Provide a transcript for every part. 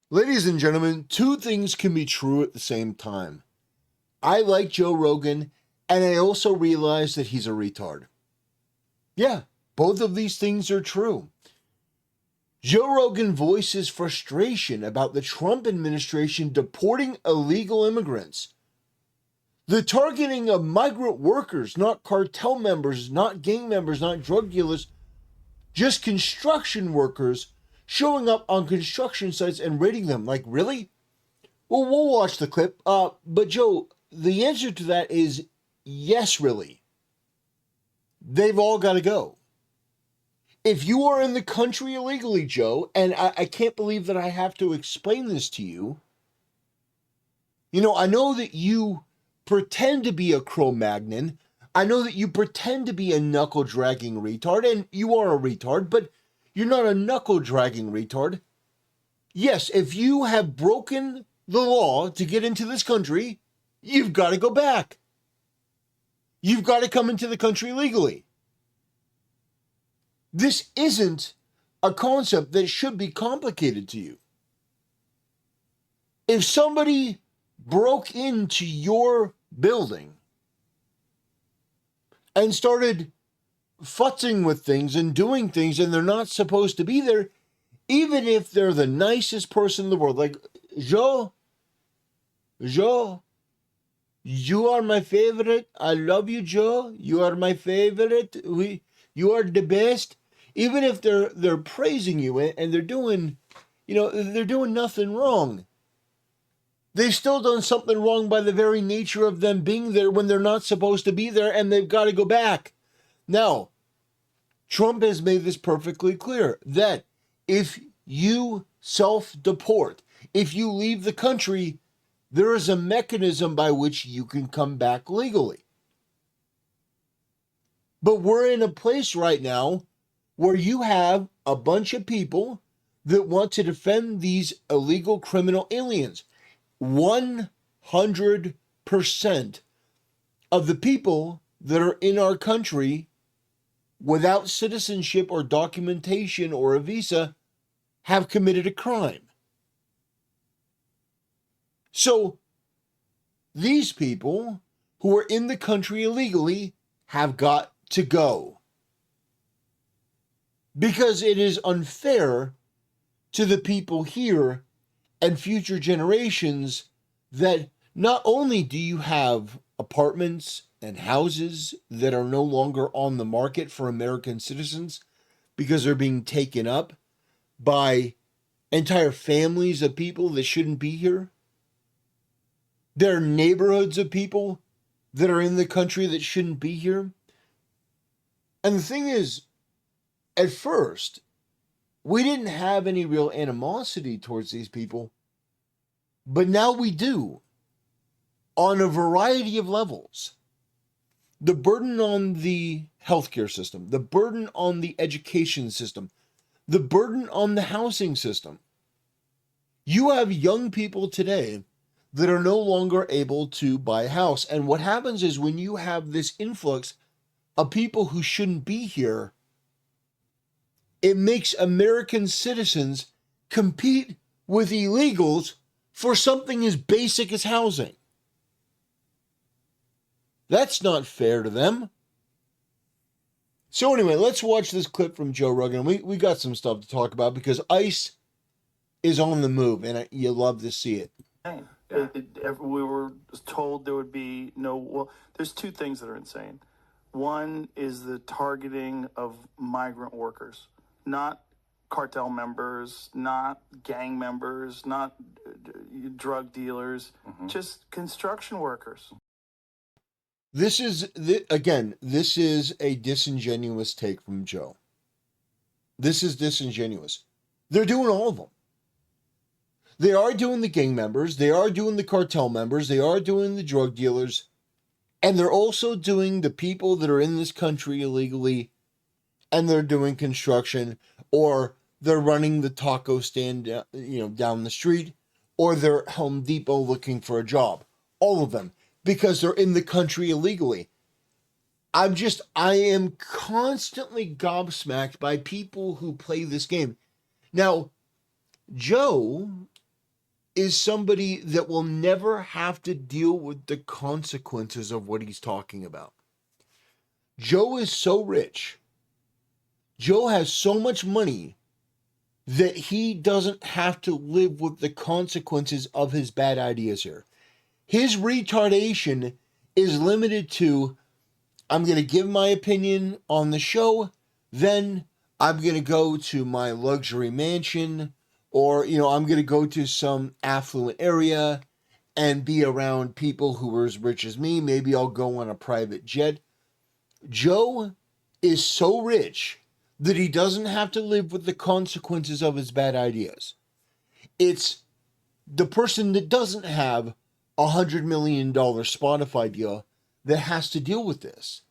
Ladies and gentlemen, two things can be true at the same time. I like Joe Rogan, and I also realize that he's a retard. Yeah, both of these things are true. Joe Rogan voices frustration about the Trump administration deporting illegal immigrants. The targeting of migrant workers, not cartel members, not gang members, not drug dealers, just construction workers showing up on construction sites and raiding them. Like, really? Well, we'll watch the clip. But Joe, the answer to that is yes, really. They've all got to go. If you are in the country illegally, Joe, and I can't believe that I have to explain this to you. You know, I know that you pretend to be a Cro-Magnon. I know that you pretend to be a knuckle-dragging retard, and you are a retard, but you're not a knuckle-dragging retard. Yes, if you have broken the law to get into this country, you've got to go back. You've got to come into the country legally. This isn't a concept that should be complicated to you. If somebody broke into your building and started futzing with things and doing things and they're not supposed to be there, even if they're the nicest person in the world, like, Joe, you are my favorite. I love you, Joe. You are my favorite. You are the best. Even if they're praising you and they're doing, they're doing nothing wrong. They've still done something wrong by the very nature of them being there when they're not supposed to be there, and they've got to go back. Now, Trump has made this perfectly clear that if you self-deport, if you leave the country, there is a mechanism by which you can come back legally. But we're in a place right now where you have a bunch of people that want to defend these illegal criminal aliens. 100% of the people that are in our country without citizenship or documentation or a visa have committed a crime. So these people who are in the country illegally have got to go. Because it is unfair to the people here and future generations that not only do you have apartments and houses that are no longer on the market for American citizens because they're being taken up by entire families of people that shouldn't be here. There are neighborhoods of people that are in the country that shouldn't be here. And the thing is, at first, we didn't have any real animosity towards these people, but now we do, on a variety of levels. The burden on the healthcare system, the burden on the education system, the burden on the housing system. You have young people today that are no longer able to buy a house. And what happens is when you have this influx of people who shouldn't be here, it makes American citizens compete with illegals for something as basic as housing. That's not fair to them. So anyway, let's watch this clip from Joe Rogan. We got some stuff to talk about because ICE is on the move, and you love to see it. Yeah. We were told there would be there's two things that are insane. One is the targeting of migrant workers, not cartel members, not gang members, not drug dealers, just construction workers. This is a disingenuous take from Joe. This is disingenuous. They're doing all of them. They are doing the gang members, they are doing the cartel members, they are doing the drug dealers, and they're also doing the people that are in this country illegally, and they're doing construction, or they're running the taco stand, down the street, or they're at Home Depot looking for a job. All of them, because they're in the country illegally. I am constantly gobsmacked by people who play this game. Now, Joe is somebody that will never have to deal with the consequences of what he's talking about. Joe is so rich. Joe has so much money that he doesn't have to live with the consequences of his bad ideas here. His retardation is limited to, I'm going to give my opinion on the show, then I'm going to go to my luxury mansion, or, I'm going to go to some affluent area and be around people who are as rich as me. Maybe I'll go on a private jet. Joe is so rich that he doesn't have to live with the consequences of his bad ideas. It's the person that doesn't have $100 million Spotify deal that has to deal with this.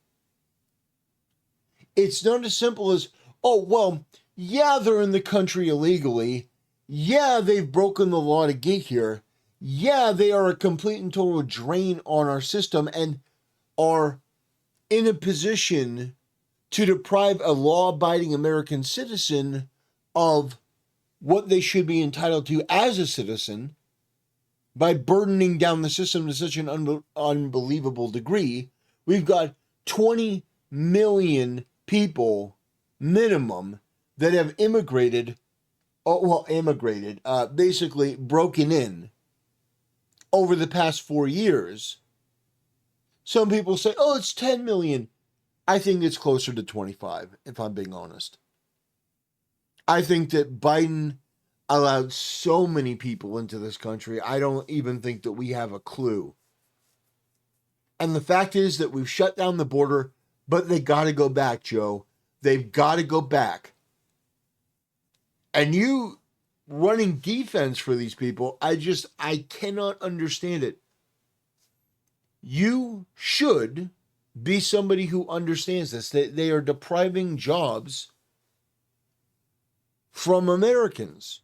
It's not as simple as, oh, well, yeah, they're in the country illegally. Yeah, they've broken the law to get here. Yeah, they are a complete and total drain on our system and are in a position to deprive a law-abiding American citizen of what they should be entitled to as a citizen by burdening down the system to such an unbelievable degree. We've got 20 million people minimum that have basically broken in over the past 4 years. Some people say, oh, it's 10 million. I think it's closer to 25, if I'm being honest. I think that Biden allowed so many people into this country, I don't even think that we have a clue. And the fact is that we've shut down the border, but they got to go back, Joe. They've got to go back. And you running defense for these people, I cannot understand it. You should be somebody who understands this. They are depriving jobs from Americans,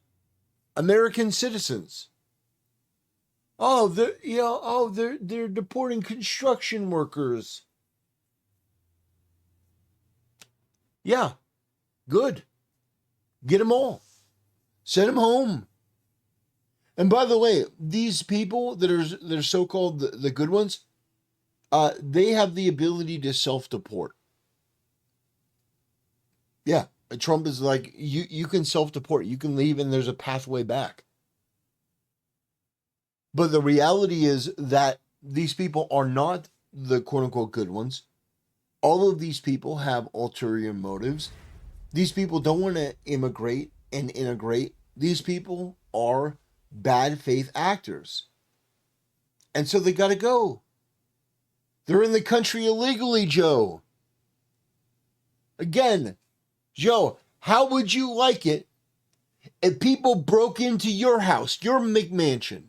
American citizens. Oh, they're deporting construction workers. Yeah, good. Get them all. Send them home. And by the way, these people that are so-called the good ones, they have the ability to self-deport. Yeah, Trump is like, you can self-deport. You can leave and there's a pathway back. But the reality is that these people are not the quote-unquote good ones. All of these people have ulterior motives. These people don't want to immigrate and integrate. These people are bad faith actors. And so they got to go. They're in the country illegally, Joe. Again, Joe, how would you like it if people broke into your house, your McMansion?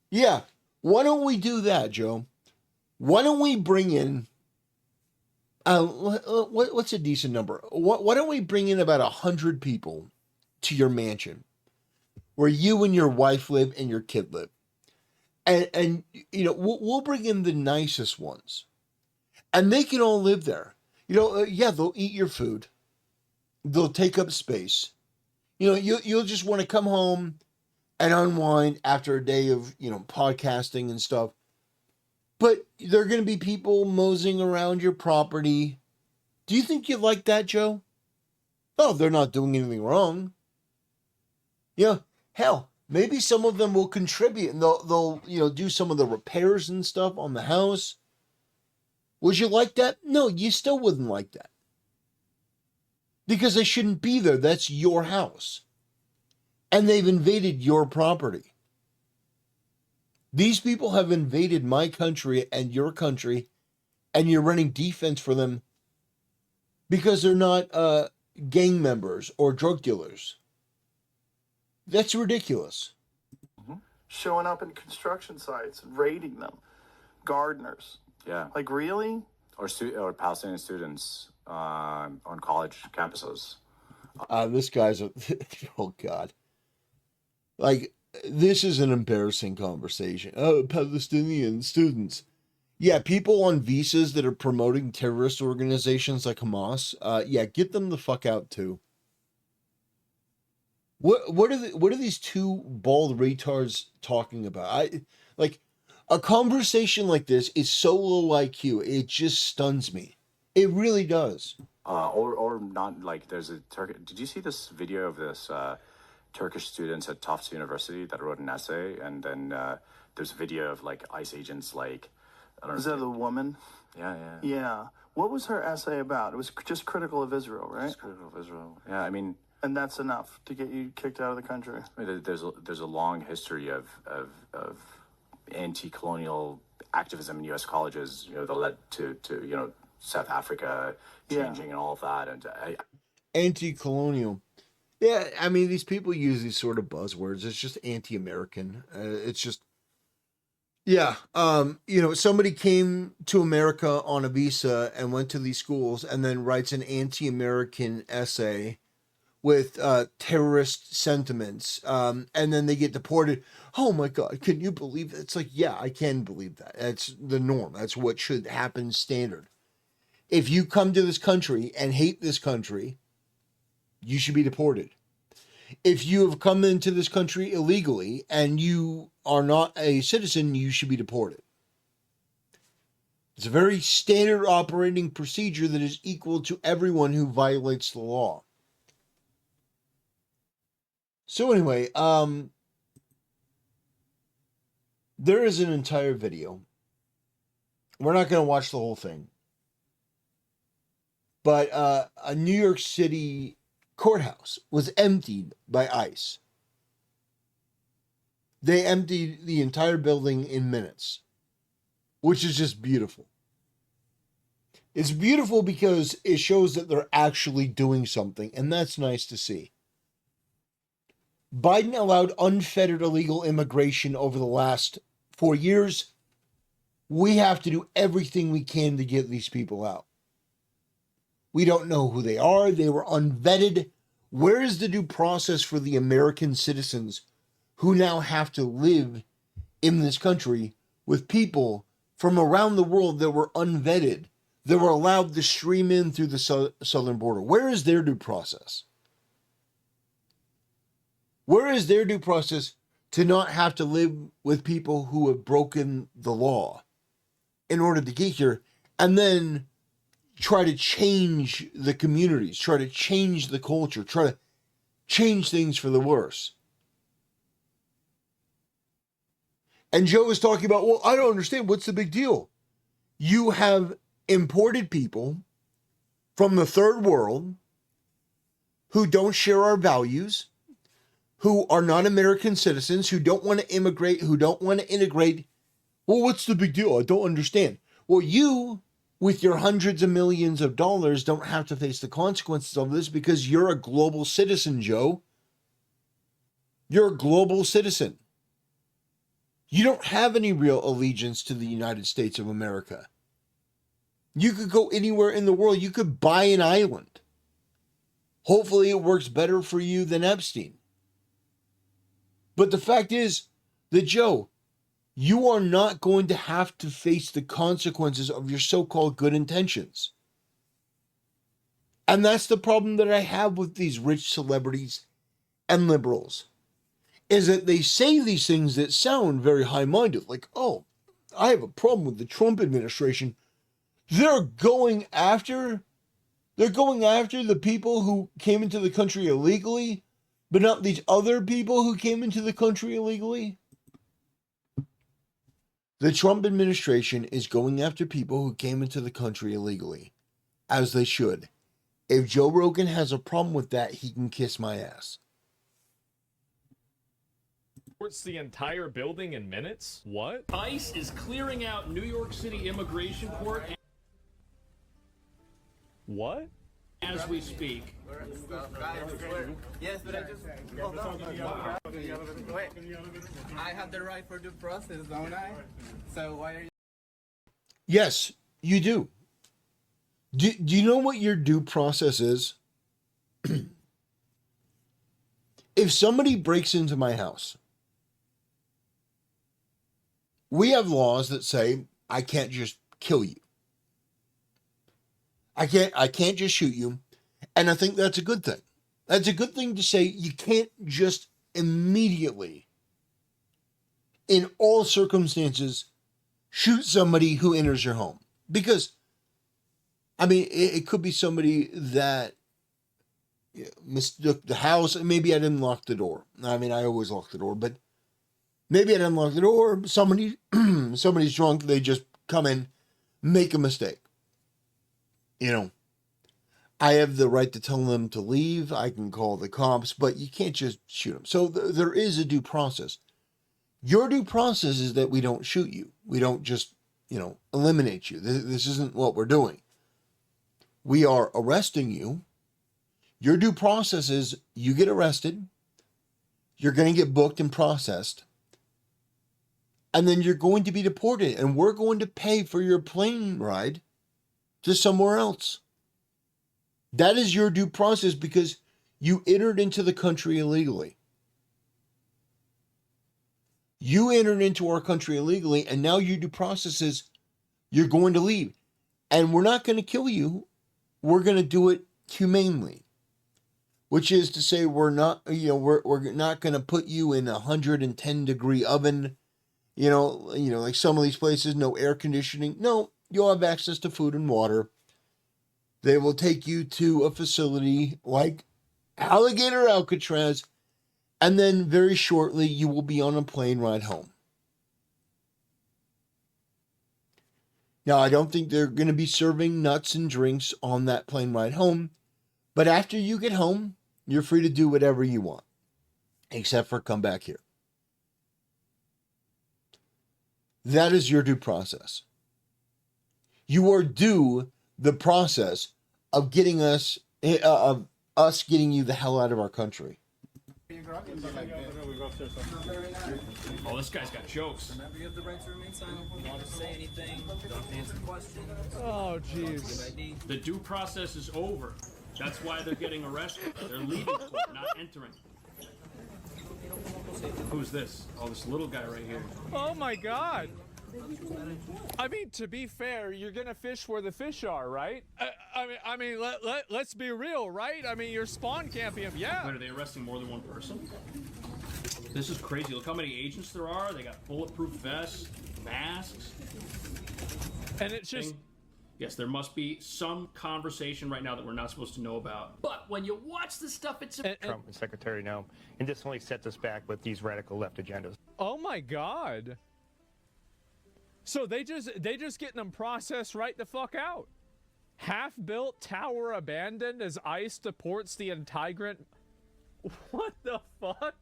Yeah, why don't we do that, Joe? Why don't we bring in, what's a decent number? Why don't we bring in about 100 people to your mansion where you and your wife live and your kid live? And we'll bring in the nicest ones. And they can all live there. They'll eat your food. They'll take up space. You'll just want to come home and unwind after a day of, podcasting and stuff. But there are going to be people moseying around your property. Do you think you'd like that, Joe? Oh, they're not doing anything wrong. Hell, maybe some of them will contribute and they'll do some of the repairs and stuff on the house. Would you like that? No, you still wouldn't like that. Because they shouldn't be there. That's your house. And they've invaded your property. These people have invaded my country and your country, and you're running defense for them because they're not gang members or drug dealers. That's ridiculous. Showing up in construction sites and raiding them. Gardeners. Yeah. Like, really? Or Palestinian students on college campuses. This guy's oh God. Like, this is an embarrassing conversation. Oh, Palestinian students. Yeah, people on visas that are promoting terrorist organizations like Hamas. Get them the fuck out too. What are these two bald retards talking about? Like a conversation like this is so low IQ, it just stuns me. It really does. Or not, like there's a Turkish. Did you see this video of this Turkish students at Tufts University that wrote an essay, and then there's a video of like ICE agents, like I don't Is know. that the woman? Yeah, yeah. Yeah. What was her essay about? It was just critical of Israel, right? It's critical of Israel. Yeah, I mean, And that's enough to get you kicked out of the country. there's a long history of anti-colonial activism in U.S. colleges. You know, that led to South Africa changing and all of that. And Anti-colonial. Yeah, I mean, these people use these sort of buzzwords. It's just anti-American. It's just, yeah. Somebody came to America on a visa and went to these schools and then writes an anti-American essay with terrorist sentiments, and then they get deported. Oh my God, can you believe it? It's like, yeah, I can believe that. That's the norm. That's what should happen standard. If you come to this country and hate this country, you should be deported. If you have come into this country illegally and you are not a citizen, you should be deported. It's a very standard operating procedure that is equal to everyone who violates the law. So anyway, there is an entire video. We're not going to watch the whole thing. But a New York City courthouse was emptied by ICE. They emptied the entire building in minutes, which is just beautiful. It's beautiful because it shows that they're actually doing something, and that's nice to see. Biden allowed unfettered illegal immigration over the last 4 years. We have to do everything we can to get these people out. We don't know who they are. They were unvetted. Where is the due process for the American citizens who now have to live in this country with people from around the world that were unvetted, that were allowed to stream in through the southern border? Where is their due process? Where is their due process to not have to live with people who have broken the law in order to get here, and then try to change the communities, try to change the culture, try to change things for the worse? And Joe was talking about, well, I don't understand. What's the big deal? You have imported people from the third world who don't share our values, who are not American citizens, who don't want to immigrate, who don't want to integrate. Well, what's the big deal? I don't understand. Well, you, with your hundreds of millions of dollars, don't have to face the consequences of this because you're a global citizen, Joe. You're a global citizen. You don't have any real allegiance to the United States of America. You could go anywhere in the world. You could buy an island. Hopefully it works better for you than Epstein. But the fact is that, Joe, you are not going to have to face the consequences of your so-called good intentions. And that's the problem that I have with these rich celebrities and liberals, is that they say these things that sound very high-minded, like, oh, I have a problem with the Trump administration. They're going after the people who came into the country illegally, but not these other people who came into the country illegally. The Trump administration is going after people who came into the country illegally, as they should. If Joe Rogan has a problem with that, he can kiss my ass. The entire building in minutes? What? ICE is clearing out New York City Immigration Court What? as we speak. Yes, but I just hold on. Wait, I have the right for due process, don't I? So why are you? Yes, you do. Do you know what your due process is? If somebody breaks into my house, we have laws that say I can't just kill you. I can't just shoot you. And I think that's a good thing. That's a good thing to say. You can't just immediately, in all circumstances, shoot somebody who enters your home. Because, I mean, it could be somebody that mistook the house. Maybe I didn't lock the door. I mean, I always lock the door, but maybe I didn't lock the door. Somebody's drunk. They just come in, make a mistake. You know, I have the right to tell them to leave. I can call the cops, but you can't just shoot them. So there is a due process. Your due process is that we don't shoot you. We don't just, eliminate you. This isn't what we're doing. We are arresting you. Your due process is you get arrested. You're going to get booked and processed. And then you're going to be deported. And we're going to pay for your plane ride to somewhere else. That is your due process because you entered into the country illegally. You entered into our country illegally, and now your due process is you're going to leave. And we're not going to kill you. We're going to do it humanely. Which is to say we're not going to put you in a 110-degree oven, like some of these places, no air conditioning. No, you'll have access to food and water. They will take you to a facility like Alligator Alcatraz, and then very shortly you will be on a plane ride home. Now, I don't think they're going to be serving nuts and drinks on that plane ride home, but after you get home, you're free to do whatever you want, except for come back here. That is your due process. You are due the process of getting us getting you the hell out of our country. Oh, this guy's got jokes. Remember, you have the right to remain silent. You don't have to say anything. You don't have to answer questions. Oh, jeez. The due process is over. That's why they're getting arrested. They're leaving court, not entering. Who's this? Oh, this little guy right here. Oh my God. I mean, to be fair, you're gonna fish where the fish are, right? Let's be real, right? I mean, your spawn can't be him. Yeah. Wait, are they arresting more than one person? This is crazy. Look how many agents there are. They got bulletproof vests, masks. And it's just... Yes, there must be some conversation right now that we're not supposed to know about. But when you watch this stuff, it's... Trump and Secretary Noem, and this only sets us back with these radical left agendas. Oh my God. So they just getting them processed right the fuck out. Half-built tower abandoned as ICE deports the integrant. What the fuck?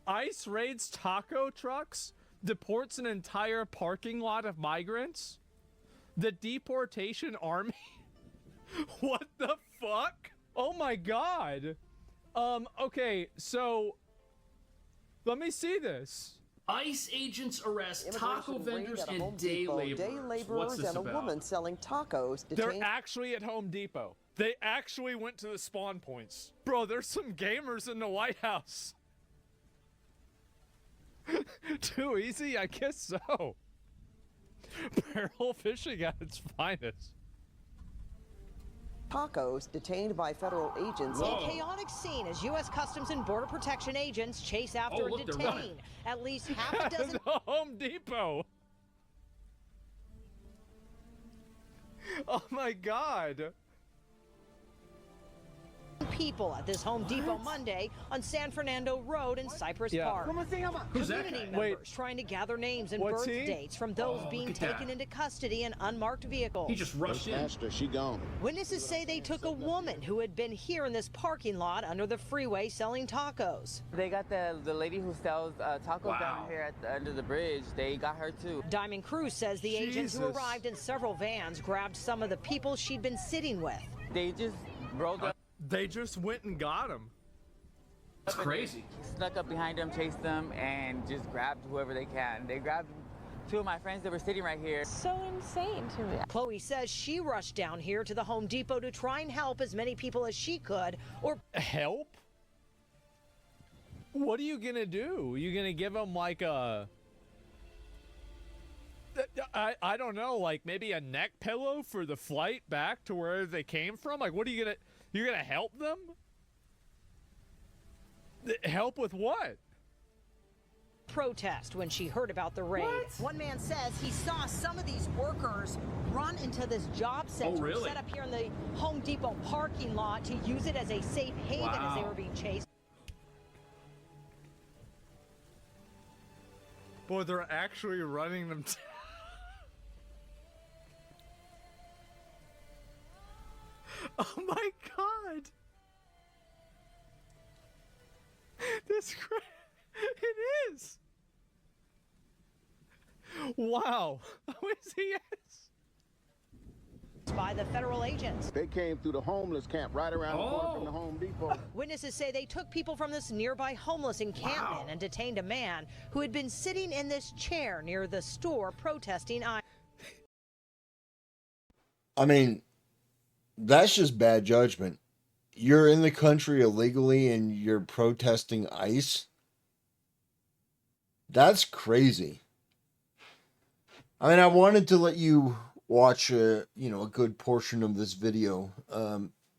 ICE raids taco trucks, deports an entire parking lot of migrants. The deportation army. What the fuck? Oh my God. Okay, so let me see this. ICE agents arrest taco vendors and day laborers. What's this and a about? woman selling tacos. They're actually at Home Depot. They actually went to the spawn points. Bro, there's some gamers in the White House. Too easy? I guess so. Barrel fishing at its finest. Tacos detained by federal agents. A chaotic scene as U.S. Customs and Border Protection agents chase after and detain at least half a dozen. Home Depot. Oh my God. People at this Home Depot Monday on San Fernando Road in Cypress Park. Who's that Community guy? members trying to gather names and birth dates from those being taken into custody in unmarked vehicles. He just rushed in. She gone. Witnesses say they took a woman who had been here in this parking lot under the freeway selling tacos. They got the lady who sells tacos down here under the bridge. They got her too. Diamond Cruz says the agents who arrived in several vans grabbed some of the people she'd been sitting with. They just rolled up. They just went and got him. That's crazy. Snuck up behind them, chased them, and just grabbed whoever they can. They grabbed two of my friends that were sitting right here. So insane to me. Chloe says she rushed down here to the Home Depot to try and help as many people as she could. Or help? What are you gonna do? You gonna give them like a... I don't know, like maybe a neck pillow for the flight back to where they came from? Like, what are you gonna... You're gonna help them? Help with what? Protest when she heard about the raid. One man says he saw some of these workers run into this job center really? set up here in the Home Depot parking lot to use it as a safe haven as they were being chased. Boy, they're actually running them. Oh my god! This it is. Wow. Yes. By the federal agents. They came through the homeless camp right around the corner from the Home Depot. Witnesses say they took people from this nearby homeless encampment and detained a man who had been sitting in this chair near the store protesting. I mean, that's just bad judgment. You're in the country illegally and you're protesting ICE? That's crazy. I mean, I wanted to let you watch a good portion of this video,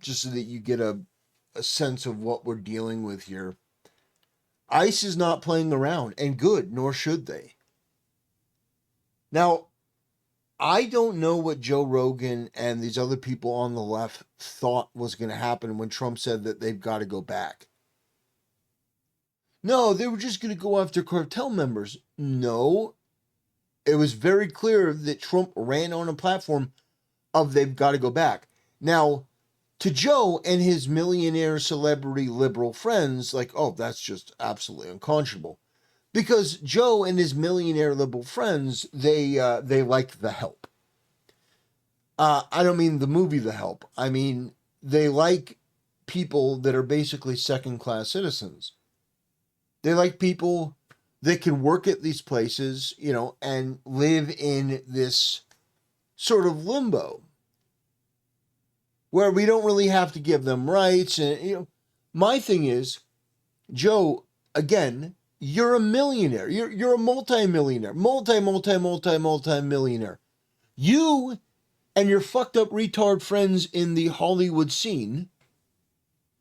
just so that you get a sense of what we're dealing with here. ICE is not playing around, and good, nor should they. Now, I don't know what Joe Rogan and these other people on the left thought was going to happen when Trump said that they've got to go back. No, they were just going to go after cartel members. No, it was very clear that Trump ran on a platform of they've got to go back. Now, to Joe and his millionaire celebrity liberal friends, like, oh, that's just absolutely unconscionable. Because Joe and his millionaire liberal friends, they like The Help. I don't mean the movie The Help. I mean, they like people that are basically second-class citizens. They like people that can work at these places, and live in this sort of limbo where we don't really have to give them rights. And, my thing is, Joe, again, you're a millionaire. You're a multi-millionaire. Multi-millionaire. You and your fucked up retard friends in the Hollywood scene,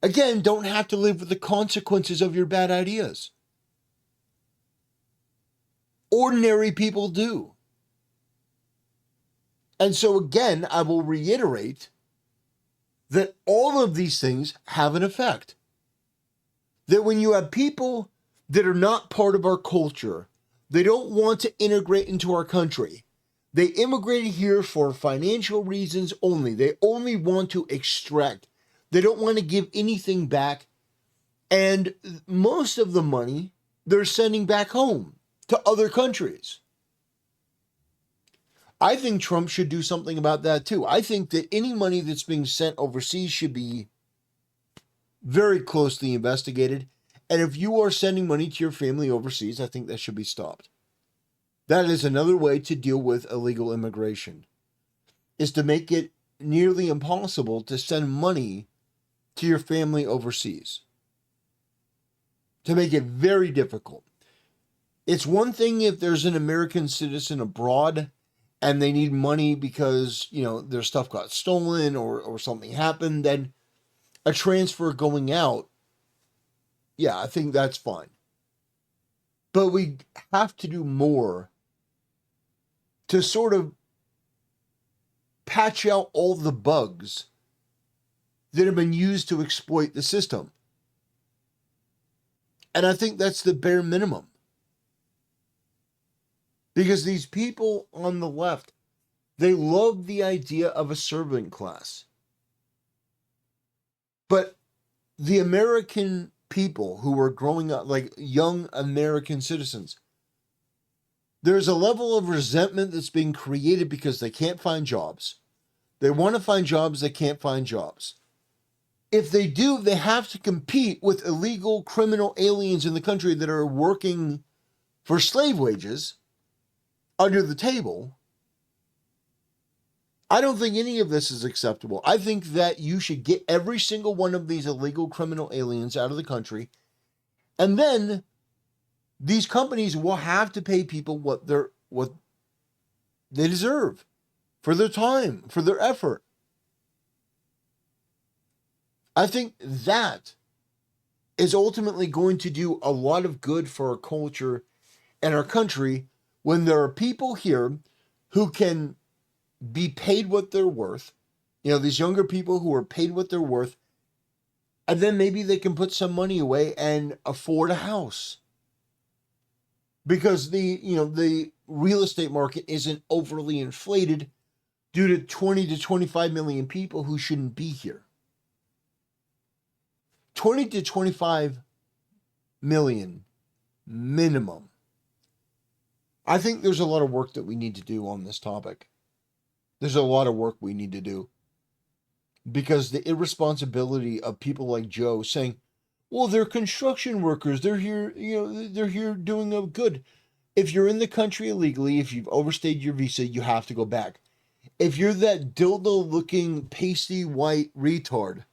again, don't have to live with the consequences of your bad ideas. Ordinary people do. And so again, I will reiterate that all of these things have an effect. That when you have people that are not part of our culture, they don't want to integrate into our country. They immigrated here for financial reasons only. They only want to extract. They don't want to give anything back. And most of the money they're sending back home to other countries. I think Trump should do something about that too. I think that any money that's being sent overseas should be very closely investigated. And if you are sending money to your family overseas, I think that should be stopped. That is another way to deal with illegal immigration, is to make it nearly impossible to send money to your family overseas. To make it very difficult. It's one thing if there's an American citizen abroad and they need money because, their stuff got stolen or something happened, then a transfer going out, yeah, I think that's fine. But we have to do more to sort of patch out all the bugs that have been used to exploit the system. And I think that's the bare minimum. Because these people on the left, they love the idea of a servant class. But the American people who are growing up, like young American citizens, there's a level of resentment that's being created because they can't find jobs. They want to find jobs, they can't find jobs. If they do, they have to compete with illegal criminal aliens in the country that are working for slave wages under the table. I don't think any of this is acceptable. I think that you should get every single one of these illegal criminal aliens out of the country, and then these companies will have to pay people what they deserve for their time, for their effort. I think that is ultimately going to do a lot of good for our culture and our country when there are people here who can be paid what they're worth. You know, these younger people who are paid what they're worth, and then maybe they can put some money away and afford a house. Because the real estate market isn't overly inflated due to 20 to 25 million people who shouldn't be here. 20 to 25 million minimum. I think there's a lot of work that we need to do on this topic. There's a lot of work we need to do. Because the irresponsibility of people like Joe saying, well, they're construction workers. They're here, they're here doing a good. If you're in the country illegally, if you've overstayed your visa, you have to go back. If you're that dildo-looking, pasty white retard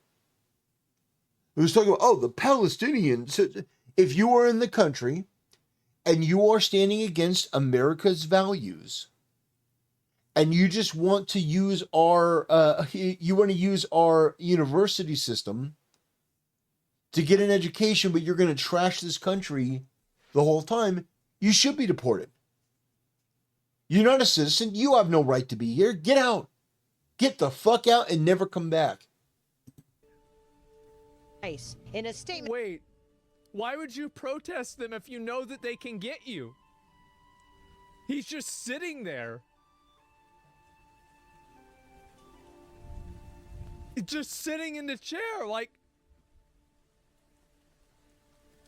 who's talking about, the Palestinians. If you are in the country and you are standing against America's values, and you just want to use our university system to get an education, but you're going to trash this country the whole time, you should be deported. You're not a citizen. You have no right to be here. Get out. Get the fuck out and never come back. In a statement. Wait, why would you protest them if you know that they can get you? He's just sitting there. Just sitting in the chair, like,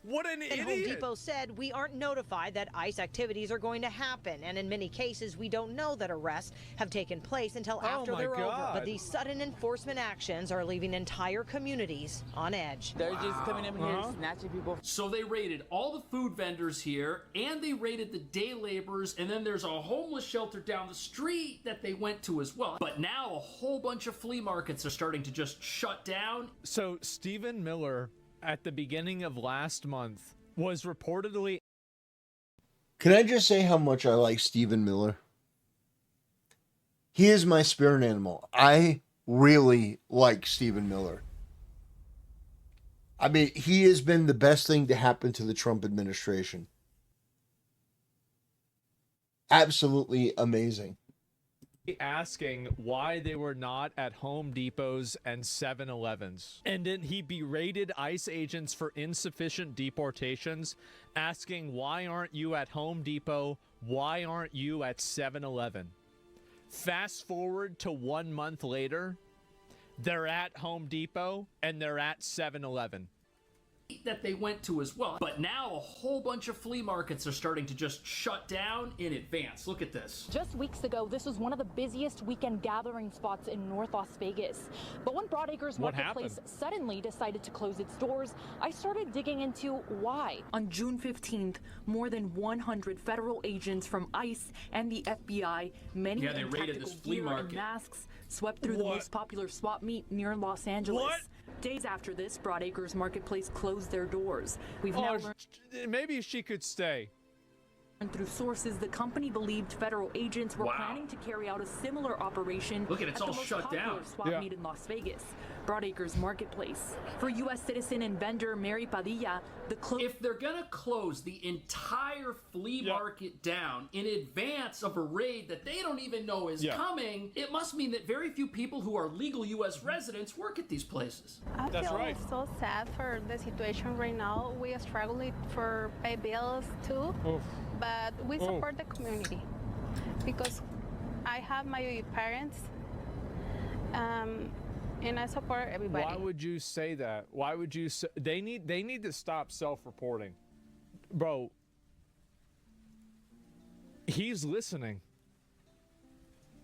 what an idiot. Home Depot said, we aren't notified that ICE activities are going to happen, and in many cases we don't know that arrests have taken place until after they're over. But these sudden enforcement actions are leaving entire communities on edge. They're just coming in here snatching people. So they raided all the food vendors here, and they raided the day laborers, and then there's a homeless shelter down the street that they went to as well. But now a whole bunch of flea markets are starting to just shut down. So Stephen Miller, at the beginning of last month, was reportedly... Can I just say how much I like Stephen Miller? He is my spirit animal. I really like Stephen Miller. I mean, he has been the best thing to happen to the Trump administration. Absolutely amazing. Asking why they were not at Home Depots and 7-Elevens. And then he berated ICE agents for insufficient deportations, asking why aren't you at Home Depot? Why aren't you at 7-Eleven? Fast forward to 1 month later, they're at Home Depot and they're at 7-Eleven. That they went to as well. But now a whole bunch of flea markets are starting to just shut down in advance. Look at this. Just weeks ago, this was one of the busiest weekend gathering spots in North Las Vegas. But when Broadacres Marketplace suddenly decided to close its doors, I started digging into why. On June 15th, more than 100 federal agents from ICE and the FBI, many in tactical gear and masks, swept through the most popular swap meet near Los Angeles. Days after this, Broadacres Marketplace closed their doors. We've now learned maybe she could stay. Through sources, the company believed federal agents were planning to carry out a similar operation. Look at it's all shut down. Swap meet in Las Vegas, Broadacres Marketplace. For U.S. citizen and vendor Mary Padilla, if they're gonna close the entire flea market down in advance of a raid that they don't even know is coming, it must mean that very few people who are legal U.S. residents work at these places. I feel so sad for the situation right now. We are struggling for pay bills too. But we support the community because I have my parents and I support everybody. Why would you say that? Why would you say they need to stop self-reporting? Bro, he's listening.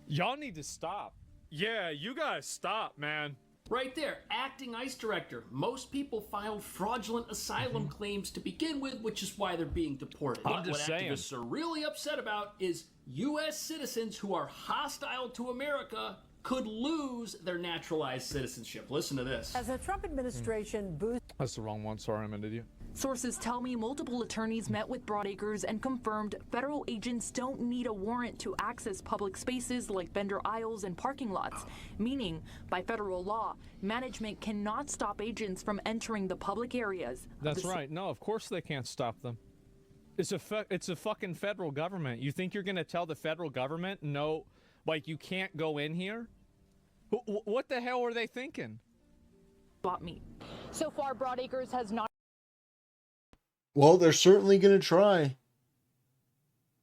Y'all need to stop. Yeah, you guys stop, man. Right there, acting ICE director. Most people filed fraudulent asylum claims to begin with, which is why they're being deported. But what activists are really upset about is U.S. citizens who are hostile to America could lose their naturalized citizenship. Listen to this. As the Trump administration boosts... That's the wrong one. Sorry, I'm an idiot. Sources tell me multiple attorneys met with Broadacres and confirmed federal agents don't need a warrant to access public spaces like vendor aisles and parking lots, meaning by federal law, management cannot stop agents from entering the public areas. That's right. No, of course they can't stop them. It's a fucking federal government. You think you're going to tell the federal government, no, like, you can't go in here? What the hell are they thinking? Bought me. So far, Broadacres has not. Well, they're certainly going to try.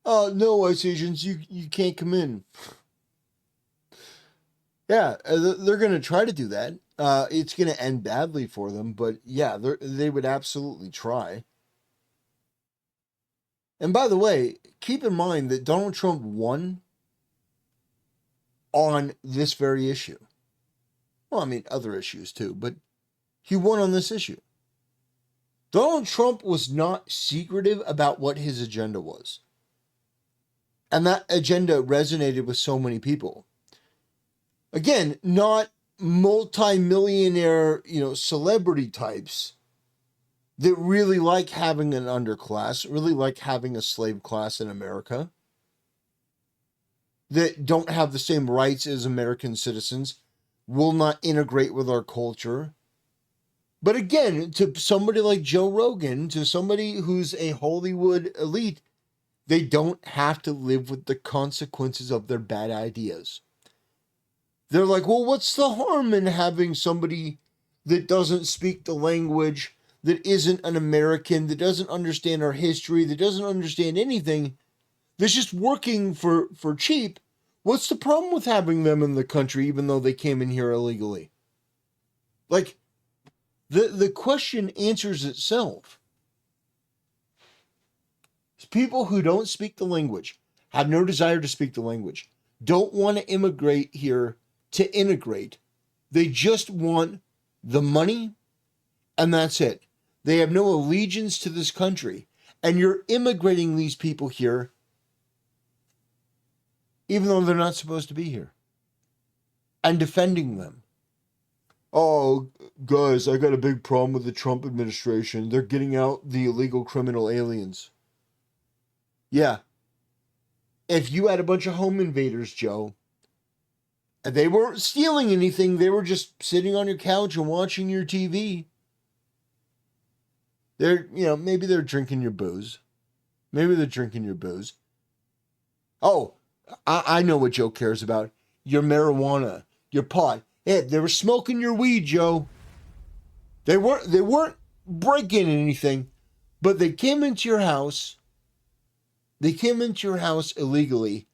No, ICE agents, you can't come in. Yeah, they're going to try to do that. It's going to end badly for them, but yeah, they would absolutely try. And by the way, keep in mind that Donald Trump won on this very issue. Well, I mean, other issues too, but he won on this issue. Donald Trump was not secretive about what his agenda was. And that agenda resonated with so many people. Again, not multi-millionaire, celebrity types that really like having an underclass, really like having a slave class in America, that don't have the same rights as American citizens, will not integrate with our culture. But again, to somebody like Joe Rogan, to somebody who's a Hollywood elite, they don't have to live with the consequences of their bad ideas. They're like, well, what's the harm in having somebody that doesn't speak the language, that isn't an American, that doesn't understand our history, that doesn't understand anything, that's just working for cheap? What's the problem with having them in the country, even though they came in here illegally? Like, the question answers itself. People who don't speak the language, have no desire to speak the language, don't want to immigrate here to integrate. They just want the money, and that's it. They have no allegiance to this country. And you're immigrating these people here, even though they're not supposed to be here, and defending them. Oh, guys, I got a big problem with the Trump administration. They're getting out the illegal criminal aliens. Yeah. If you had a bunch of home invaders, Joe, and they weren't stealing anything, they were just sitting on your couch and watching your TV. Maybe they're drinking your booze. Maybe they're drinking your booze. Oh, I know what Joe cares about. Your marijuana, your pot. Yeah, they were smoking your weed, Joe. They weren't breaking anything, but they came into your house. They came into your house illegally,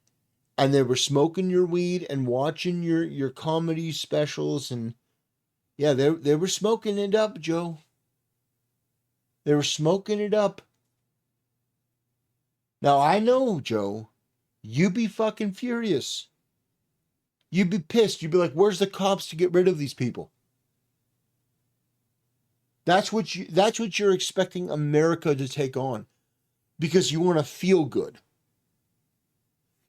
and they were smoking your weed and watching your comedy specials, and yeah, they were smoking it up, Joe. They were smoking it up. Now I know, Joe, you'd be fucking furious. You'd be pissed. You'd be like, where's the cops to get rid of these people? That's what you're expecting America to take on, because you want to feel good.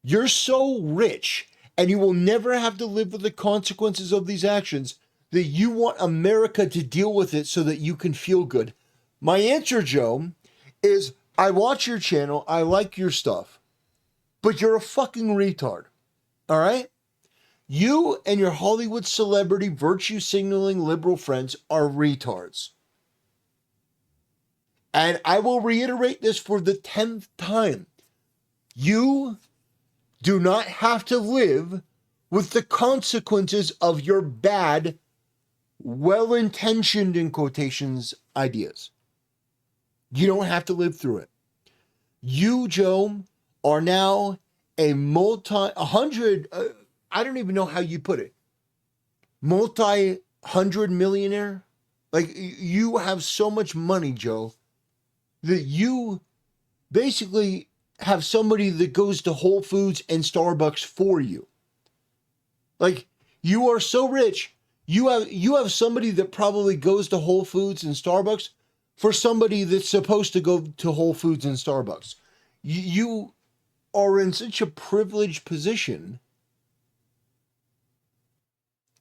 You're so rich, and you will never have to live with the consequences of these actions, that you want America to deal with it so that you can feel good. My answer, Joe, is I watch your channel, I like your stuff, but you're a fucking retard. All right? You and your Hollywood celebrity virtue signaling liberal friends are retards. And I will reiterate this for the 10th time. You do not have to live with the consequences of your bad, well-intentioned, in quotations, ideas. You don't have to live through it. You, Joe, are now I don't even know how you put it, multi-hundred millionaire. Like, you have so much money, Joe, that you basically have somebody that goes to Whole Foods and Starbucks for you. Like, you are so rich, you have somebody that probably goes to Whole Foods and Starbucks for somebody that's supposed to go to Whole Foods and Starbucks. You are in such a privileged position,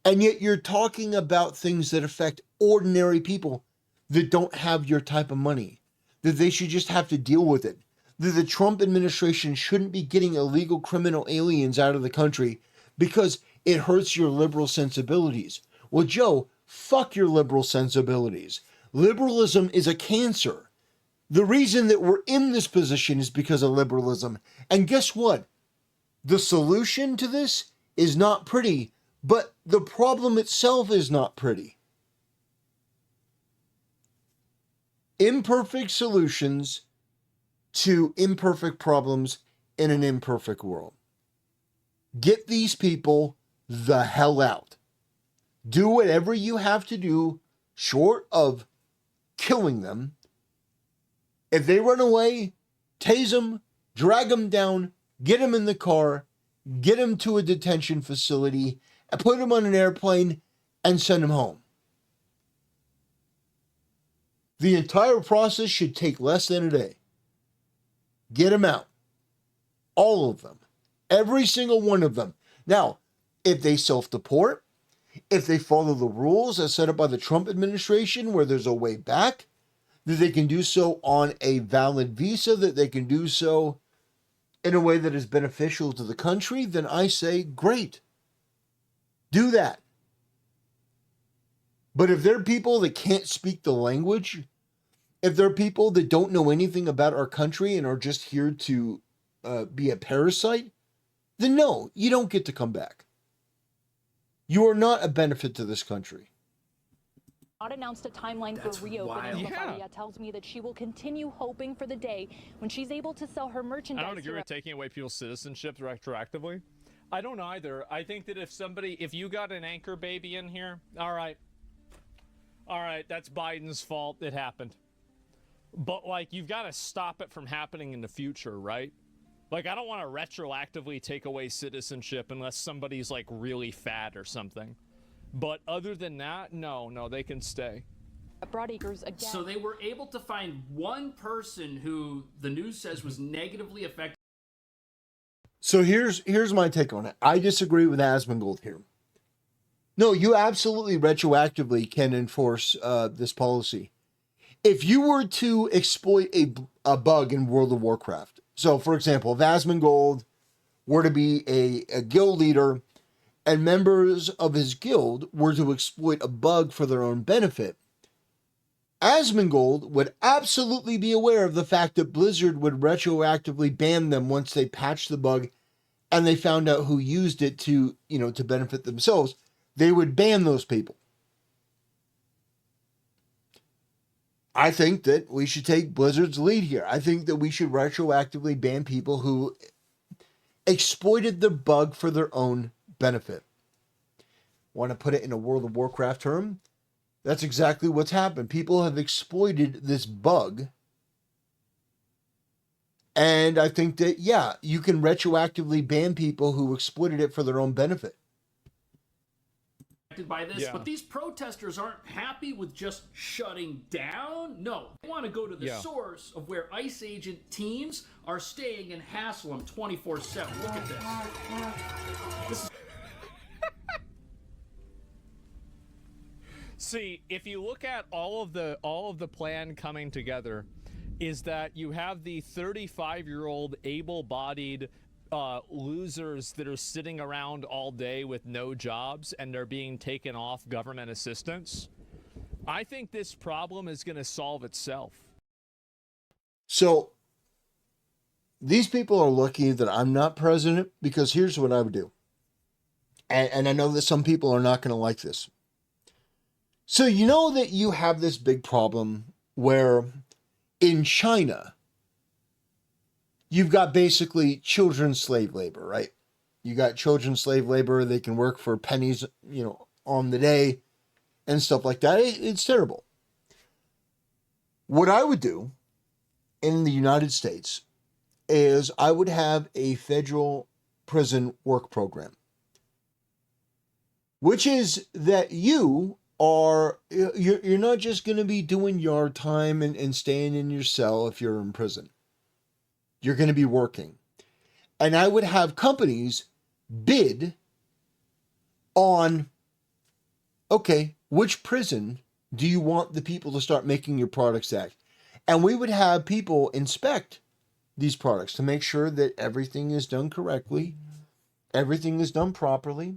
and yet you're talking about things that affect ordinary people that don't have your type of money. that they should just have to deal with it, that the Trump administration shouldn't be getting illegal criminal aliens out of the country because it hurts your liberal sensibilities. Well, Joe, fuck your liberal sensibilities. Liberalism is a cancer. The reason that we're in this position is because of liberalism. And guess what? The solution to this is not pretty, but the problem itself is not pretty. Imperfect solutions to imperfect problems in an imperfect world. Get these people the hell out. Do whatever you have to do short of killing them. If they run away, tase them, drag them down, get them in the car, get them to a detention facility, and put them on an airplane and send them home. The entire process should take less than a day. Get them out. All of them. Every single one of them. Now, if they self-deport, if they follow the rules as set up by the Trump administration where there's a way back, that they can do so on a valid visa, that they can do so in a way that is beneficial to the country, then I say, great. Do that. But if they're people that can't speak the language, if they're people that don't know anything about our country and are just here to be a parasite, then no, you don't get to come back. You are not a benefit to this country. Not announced a timeline for reopening. Maria tells me that she will continue hoping for the day when she's able to sell her merchandise. I don't agree with taking away people's citizenship retroactively. I don't either. I think that if you got an anchor baby in here, all right, that's Biden's fault. It happened. But, like, you've got to stop it from happening in the future, right? Like, I don't want to retroactively take away citizenship unless somebody's, like, really fat or something. But other than that, no, they can stay. Broadacres again. So they were able to find one person who the news says was negatively affected. So here's my take on it. I disagree with Asmongold here. No, you absolutely retroactively can enforce this policy. If you were to exploit a bug in World of Warcraft, so for example, if Asmongold were to be a guild leader and members of his guild were to exploit a bug for their own benefit, Asmongold would absolutely be aware of the fact that Blizzard would retroactively ban them once they patched the bug and they found out who used it to benefit themselves. They would ban those people. I think that we should take Blizzard's lead here. I think that we should retroactively ban people who exploited the bug for their own benefit. Want to put it in a World of Warcraft term? That's exactly what's happened. People have exploited this bug. And I think that, yeah, you can retroactively ban people who exploited it for their own benefit. By this, but these protesters aren't happy with just shutting down. No, they want to go to the source of where ICE agent teams are staying and hassle them 24/7. Look at this. See, if you look at all of the plan coming together, is that you have the 35-year-old able-bodied losers that are sitting around all day with no jobs and they're being taken off government assistance. I think this problem is going to solve itself. So these people are lucky that I'm not president, because here's what I would do. And I know that some people are not going to like this. So you know that you have this big problem where in China, you've got basically children slave labor, right? You got children slave labor. They can work for pennies, on the day and stuff like that. It's terrible. What I would do in the United States is I would have a federal prison work program, which is that you're not just going to be doing yard time and staying in your cell if you're in prison. You're going to be working. And I would have companies bid on, okay, which prison do you want the people to start making your products at? And we would have people inspect these products to make sure that everything is done correctly, everything is done properly.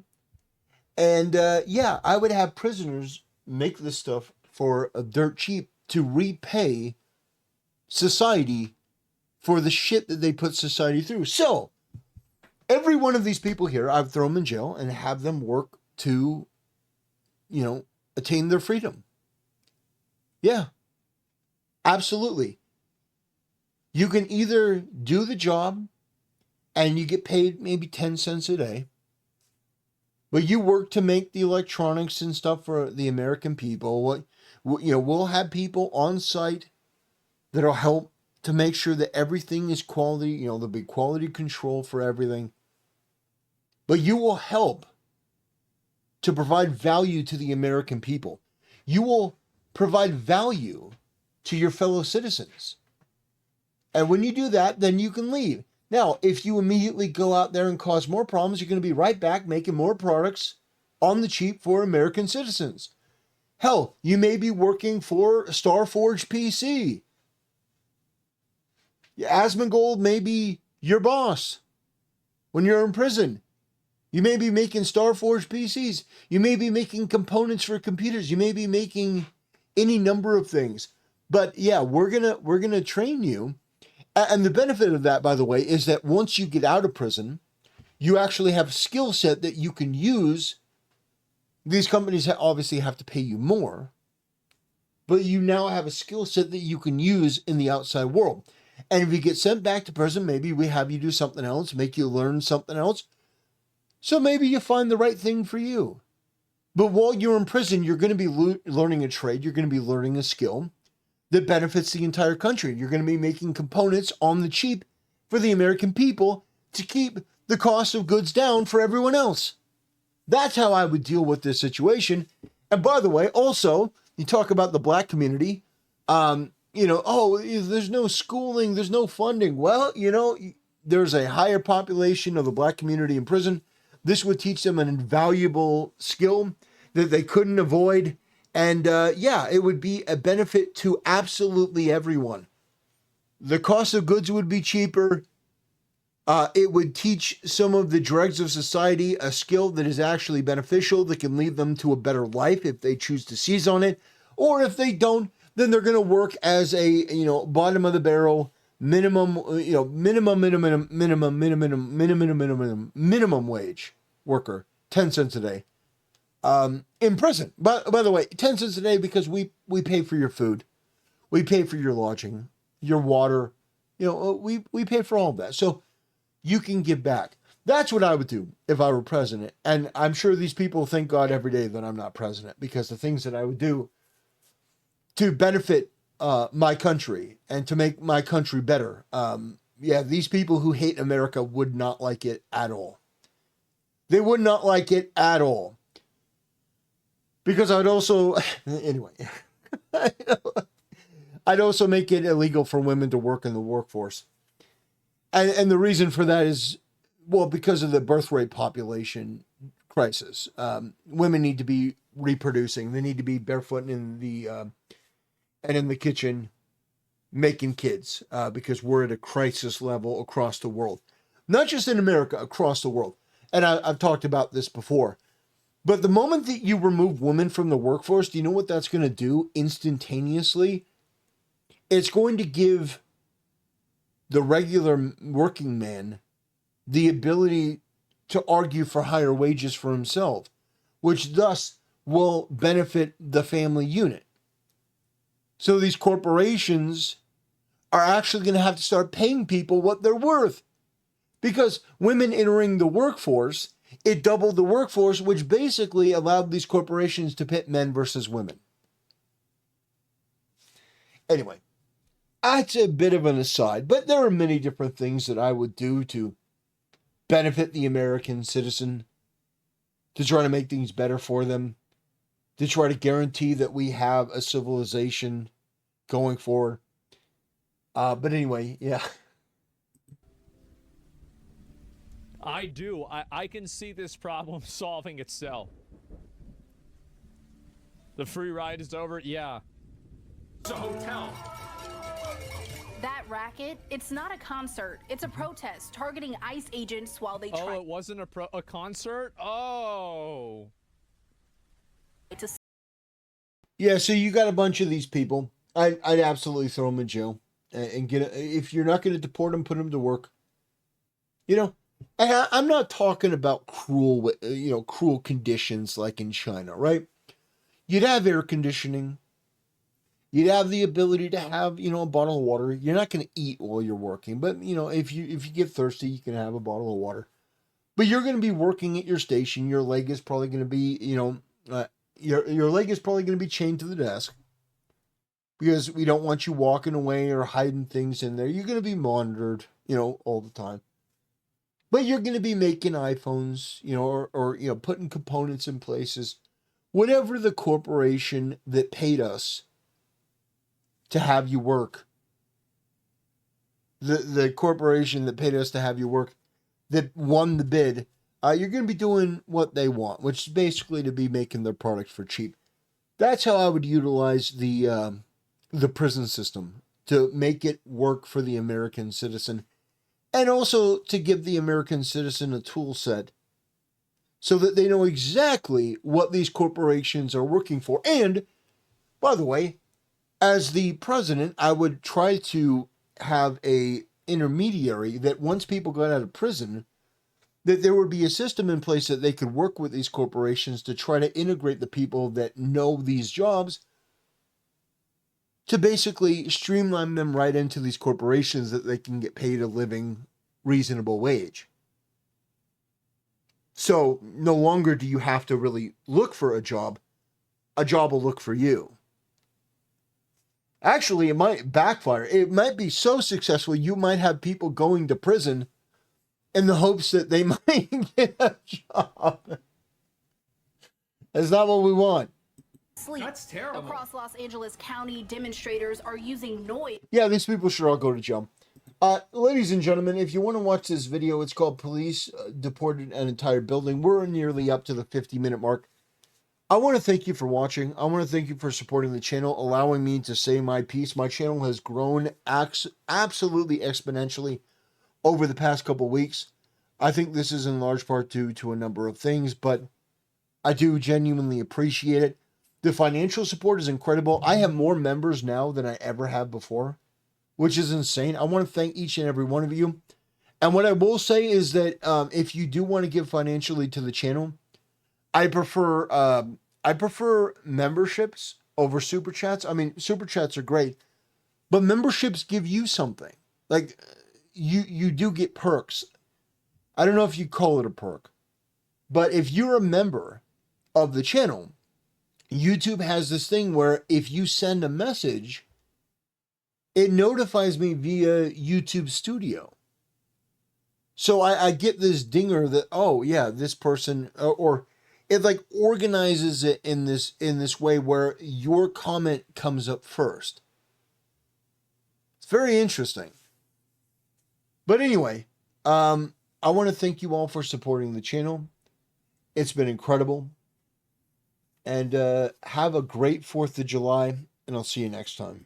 And yeah, I would have prisoners make this stuff for dirt cheap to repay society for the shit that they put society through. So, every one of these people here, I would throw them in jail and have them work to, you know, attain their freedom. Yeah, absolutely. You can either do the job and you get paid maybe 10 cents a day, but you work to make the electronics and stuff for the American people. We'll have people on site that'll help to make sure that everything is quality. You know, there'll be quality control for everything. But you will help to provide value to the American people. You will provide value to your fellow citizens. And when you do that, then you can leave. Now, if you immediately go out there and cause more problems, you're going to be right back making more products on the cheap for American citizens. Hell, you may be working for Starforge PC. Asmongold may be your boss when you're in prison. You may be making Starforge PCs. You may be making components for computers. You may be making any number of things. But yeah, we're gonna train you. And the benefit of that, by the way, is that once you get out of prison, you actually have a skill set that you can use. These companies obviously have to pay you more, but you now have a skill set that you can use in the outside world. And if you get sent back to prison, maybe we have you do something else, make you learn something else. So maybe you find the right thing for you. But while you're in prison, you're going to be learning a trade. You're going to be learning a skill that benefits the entire country. You're going to be making components on the cheap for the American people to keep the cost of goods down for everyone else. That's how I would deal with this situation. And by the way, also, you talk about the black community. There's no schooling, there's no funding. Well, there's a higher population of the black community in prison. This would teach them an invaluable skill that they couldn't avoid. And it would be a benefit to absolutely everyone. The cost of goods would be cheaper. It would teach some of the dregs of society a skill that is actually beneficial, that can lead them to a better life if they choose to seize on it. Or if they don't, then they're going to work as a, bottom of the barrel, minimum wage worker, 10 cents a day. In prison. By the way, 10 cents a day because we pay for your food. We pay for your lodging, your water. We pay for all of that. So you can give back. That's what I would do if I were president. And I'm sure these people thank God every day that I'm not president, because the things that I would do to benefit my country and to make my country better. These people who hate America would not like it at all. They would not like it at all. Because I'd also, anyway, I'd also make it illegal for women to work in the workforce. And the reason for that is, well, because of the birth rate population crisis. Women need to be reproducing. They need to be barefoot in the kitchen making kids, because we're at a crisis level across the world. Not just in America, across the world. And I've talked about this before. But the moment that you remove women from the workforce, do you know what that's going to do instantaneously? It's going to give the regular working man the ability to argue for higher wages for himself, which thus will benefit the family unit. So these corporations are actually going to have to start paying people what they're worth. Because women entering the workforce, it doubled the workforce, which basically allowed these corporations to pit men versus women. Anyway, that's a bit of an aside, but there are many different things that I would do to benefit the American citizen, to try to make things better for them, to try to guarantee that we have a civilization going forward. But anyway, yeah. I do. I can see this problem solving itself. The free ride is over? Yeah. It's a hotel. That racket, it's not a concert. It's a protest targeting ICE agents while they try. Oh, it wasn't a concert? Oh. Yeah, so you got a bunch of these people. I'd absolutely throw them in jail and get. If you're not going to deport them, put them to work. You know, I'm not talking about cruel conditions like in China, right? You'd have air conditioning. You'd have the ability to have, a bottle of water. You're not going to eat while you're working, but if you get thirsty, you can have a bottle of water. But you're going to be working at your station. Your leg is probably going to be, your leg is probably going to be chained to the desk because we don't want you walking away or hiding things in there. You're going to be monitored, all the time. But you're going to be making iPhones, or putting components in places. Whatever the corporation that paid us to have you work, the corporation that paid us to have you work, that won the bid, you're going to be doing what they want, which is basically to be making their product for cheap. That's how I would utilize the prison system, to make it work for the American citizen, and also to give the American citizen a tool set so that they know exactly what these corporations are working for. And, by the way, as the president, I would try to have a intermediary that once people got out of prison, that there would be a system in place that they could work with these corporations to try to integrate the people that know these jobs to basically streamline them right into these corporations that they can get paid a living, reasonable wage. So no longer do you have to really look for a job will look for you. Actually, it might backfire. It might be so successful, you might have people going to prison in the hopes that they might get a job. That's not what we want. That's terrible. Across Los Angeles County, demonstrators are using noise. Yeah, these people should all go to jail. Ladies and gentlemen, if you want to watch this video, it's called Police Deported an Entire Building. We're nearly up to the 50-minute mark. I want to thank you for watching. I want to thank you for supporting the channel, allowing me to say my piece. My channel has grown absolutely exponentially over the past couple weeks. I think this is in large part due to a number of things, but I do genuinely appreciate it. The financial support is incredible. I have more members now than I ever have before, which is insane. I want to thank each and every one of you. And what I will say is that if you do want to give financially to the channel, I prefer memberships over super chats. I mean, super chats are great, but memberships give you something. Like you do get perks. I don't know if you call it a perk, but if you're a member of the channel, YouTube has this thing where if you send a message, it notifies me via YouTube Studio. So I get this dinger that, oh yeah, this person, or it like organizes it in this way where your comment comes up first. It's very interesting. But anyway, I want to thank you all for supporting the channel. It's been incredible. And have a great 4th of July, and I'll see you next time.